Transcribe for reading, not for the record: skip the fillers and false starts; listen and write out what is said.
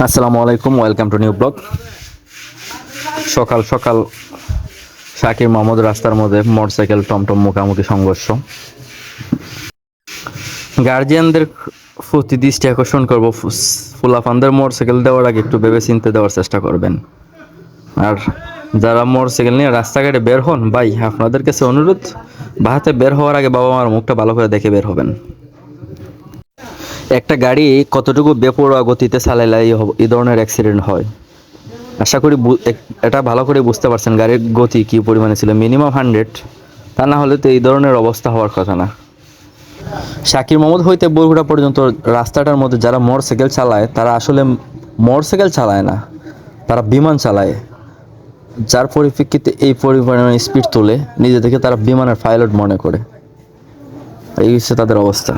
আসসালামু আলাইকুম, welcome to new blog. সকাল সকাল শাকির মাহমুদ রাস্তার মধ্যে মোটরসাইকেল টমটম মুখোমুখি সংঘর্ষ। গার্জিয়ানদের প্রতি দৃষ্টি আকর্ষণ করবো, ফুলাফানদের মোটরসাইকেল দেওয়ার আগে একটু ভেবে চিন্তে দেওয়ার চেষ্টা করবেন। আর যারা মোটরসাইকেল নিয়ে রাস্তাঘাটে বের হন, ভাই আপনাদের কাছে অনুরোধ, বাহাতে বের হওয়ার আগে বাবা মার মুখটা ভালো করে দেখে বের হবেন। একটা গাড়ি কতটুকু বেপরোয়া গতিতে চালাইলে এই ধরনের অ্যাক্সিডেন্ট হয়, আশা করি এটা ভালো করে বুঝতে পারছেন। গাড়ির গতি কী পরিমাণে ছিল, মিনিমাম 100, তা না হলে তো এই ধরনের অবস্থা হওয়ার কথা না। শাকির মোহাম্মদ হইতে বগুড়া পর্যন্ত রাস্তাটার মধ্যে যারা মোটরসাইকেল চালায়, তারা আসলে মোটরসাইকেল চালায় না, তারা বিমান চালায়। যার পরিপ্রেক্ষিতে এই পরিমাণে স্পিড তোলে, নিজে থেকে তারা বিমানের পাইলট মনে করে। এই হচ্ছে তাদের অবস্থা।